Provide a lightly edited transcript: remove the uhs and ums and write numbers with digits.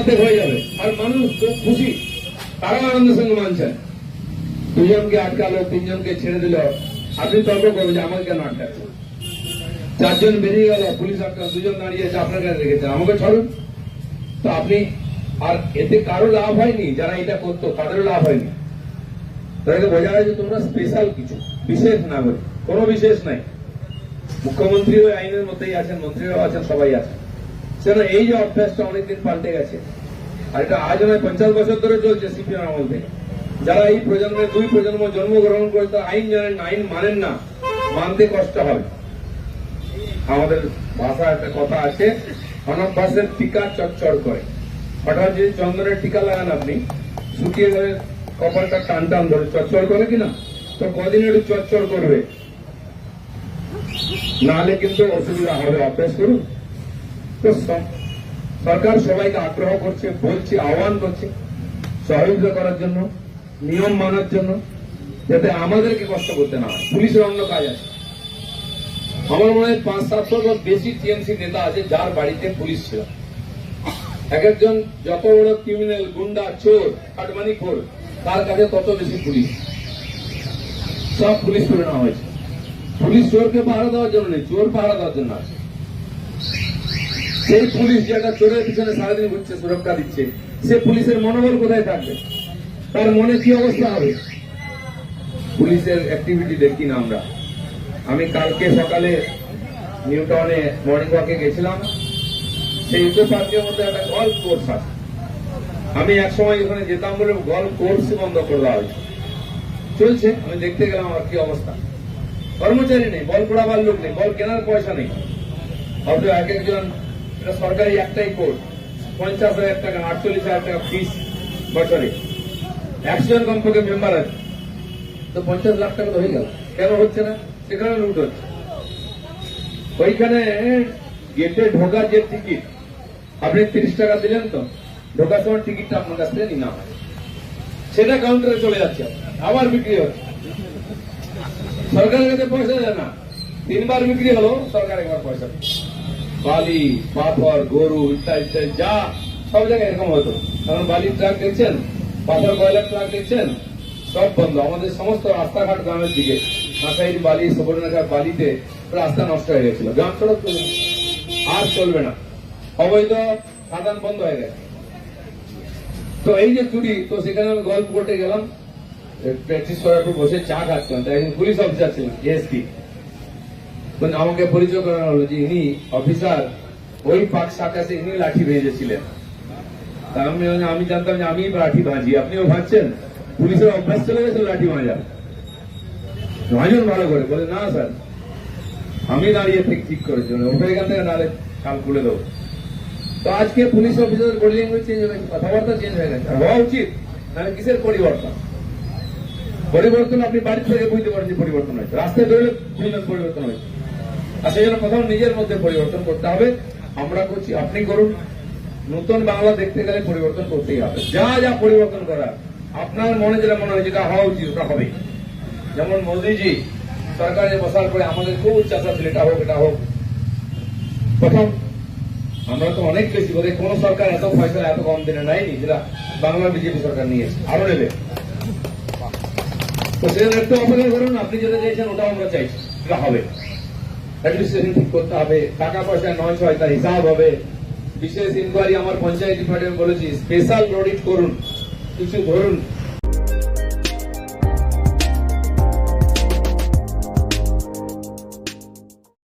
অর্ধেক হয়ে যাবে, আর মানুষ খুব খুশি, তারা আনন্দের সঙ্গে মানছেন। দুজনকে আটকালো, তিনজনকে ছেড়ে দিল, আপনি তর্ক করবেন যে আমাকে কেন আটকাচ্ছে? চারজন বেরিয়ে গেল, পুলিশ আটকা, দুজন দাঁড়িয়ে আছে, আপনার কাছে রেখেছে, আমাকে ছাড়ুন। তো আপনি, আর এতে কারো লাভ হয়নি, যারা এটা করতো তাদেরও লাভ হয়নি। তাদেরকে বোঝা যায় যে তোমরা স্পেশাল কিছু, বিশেষ নাগরিক, কোনো বিশেষ নাই। মুখ্যমন্ত্রী ওই আইনের মধ্যেই আছেন, মন্ত্রীরাও আছেন, সবাই আছেন। সেজন্য এই যে অভ্যাসটা অনেকদিন পাল্টে গেছে, আর এটা আজ নয় 50 বছর ধরে চলছে সিপিএম আমল থেকে। যারা এই প্রজন্মের দুই প্রজন্ম জন্মগ্রহণ করে তো আইন জানেন না, আইন মানেন না, মানতে কষ্ট হবে। আমাদের ভাষা একটা কথা আছে, অনভ্যাসের টিকা চচ্চড় করে। হঠাৎ যদি চন্দনের টিকা লাগান আপনি, শুকিয়ে গেলে কপালটা টান টান ধরে চচ্চড় করে কিনা, তো কদিন একটু চচ্চড় করবে, নাহলে কিন্তু অসুবিধা হবে। অভ্যাস করুন। তো সরকার সবাইকে আগ্রহ করছে, বলছে, আহ্বান করছে সহযোগিতা করার জন্য, নিয়ম মানার জন্য, যাতে আমাদেরকে কষ্ট করতে না হয়। পুলিশের অন্য কাজ আছে। আমার মনে হয় 500-700 বেশি টিএমসি নেতা আছে যার বাড়িতে পুলিশ ছিল। এক একজন যত বড় ক্রিমিনাল, গুন্ডা, চোর, কাটমানি খোর, তার কাছে তত বেশি পুলিশ। সব পুলিশ করে নেওয়া হয়েছে। পুলিশ চোরকে পাহারা দেওয়ার জন্য নেই, চোর পাহারা দেওয়ার জন্য আছে। সেই পুলিশ যেটা চোরের পিছনে সারাদিন ঘুরছে, সুরক্ষা দিচ্ছে, সে পুলিশের মনোবল কোথায় থাকবে? তার মনে কি অবস্থা হবে? পুলিশের অ্যাক্টিভিটি দেখি না আমরা। আমি কালকে সকালে নিউ টাউনে মর্নিং ওয়াকে গেছিলাম। সেই ইকো পার্কের মধ্যে একটা গল্ফ কোর্স আছে। আমি এক সময় ওখানে যেতাম বলে গল্ফ কোর্সই বন্ধ করে দেওয়া হয়েছে। চলছে, আমি দেখতে গেলাম আর কি অবস্থা। কর্মচারী নেই, বল পড়াবার লোক নেই, বল কেনার পয়সা নেই। অথচ এক একজন, এটা সরকারি একটাই কোর্স, 50,000 টাকা, 48,000 টাকা ফিস বছরে, 100 জন কমপক্ষে মেম্বার আছে, তো 50 লাখ টাকা তো হয়ে গেল। কেন হচ্ছে না? সেখানে লুট হচ্ছে। ওইখানে গেটে ঢোকার যে টিকিট, আপনি 30 টাকা দিলেন, তো ঢোকার সময় টিকিটটা আপনার কাছ থেকে নিয়ে হয়, সেটা কাউন্টারে চলে যাচ্ছে, আবার বিক্রি হচ্ছে। সরকারের কাছে পয়সা দেয় না, 3 বার বিক্রি হলো, সরকার একবার পয়সা। বালি, পাথর, গরু ইত্যাদি ইত্যাদি যা সব জায়গায় এরকম হতো। কারণ বালির ট্রাক দেখছেন, পাথর কয়লার ট্রাক দেখছেন, সব বন্ধ। আমাদের সমস্ত রাস্তাঘাট গ্রামের দিকে, নাসাইর বালি, সুবর্ণরেখার বালিতে রাস্তা নষ্ট হয়ে গেছিল। গ্রাম সড়ক আর চলবে না, অবৈধ খাদান বন্ধ হয়ে গেছে। তো এই যে চুরি, তো সেখানে আমি গল্প করতে গেলাম, প্র্যাকটিস করার পর বসে চা খাচ্ছিলাম। তাই একজন পুলিশ অফিসার ছিলেন, এএসপি, আমাকে পরিচয় করানো হলো যে ইনি অফিসার, ওই পাক শাখাতে ইনি লাঠি ভেজেছিলেন। তা আমি জানতাম যে আমি লাঠি ভাঁজি, আপনিও ভাজছেন। পুলিশের অভ্যাস চলে গেছে লাঠি ভাঁজা, ভাঁজুন ভালো করে। বলে না স্যার, আমি দাঁড়িয়ে ঠিক করেছি, ওটা এখান থেকে নাহলে কাল খুলে দেবো। তো আজকে police officer body language change হয়ে গেছে, কথাবার্তা চেঞ্জ হয়ে গেছে। হওয়া উচিত, নাহলে কিসের পরিবর্তন? পরিবর্তন আপনি বাড়ি থেকে বুঝতে পারেন যে পরিবর্তন হয়েছে, রাস্তায় বেরোলে বুঝলেন পরিবর্তন হয়েছে। আর সেই জন্য প্রথম নিজের মধ্যে পরিবর্তন করতে হবে। আমরা করছি, আপনি করুন। নতুন বাংলা দেখতে গেলে পরিবর্তন করতেই হবে। যা যা পরিবর্তন করা, আপনার মনে যেটা মনে হয় যেটা হওয়া উচিত ওটা হবে। যেমন মোদীজি সরকারে বসার পরে আমাদের খুব উচ্চাসা ছিল, এটা হোক এটা হোক। প্রথম আমরা তো অনেক বেশি করে, কোন সরকার এত ফয়সলা এত কম দিনে নেয়নি যেটা বাংলার বিজেপি সরকার নিয়েছে, আরো নেবে। তো সেটা একটু অপেক্ষা করুন, আপনি যেটা চাইছেন ওটাও আমরা চাইছি, এটা হবে। অ্যাডমিনিস্ট্রেশন ঠিক করতে হবে, টাকা পয়সা 9-6 তার হিসাব হবে। বিশেষ ইনকোয়ারি আমার পঞ্চায়েত ডিপার্টমেন্ট বলেছি, স্পেশাল অডিট করুন, কিছু ধরুন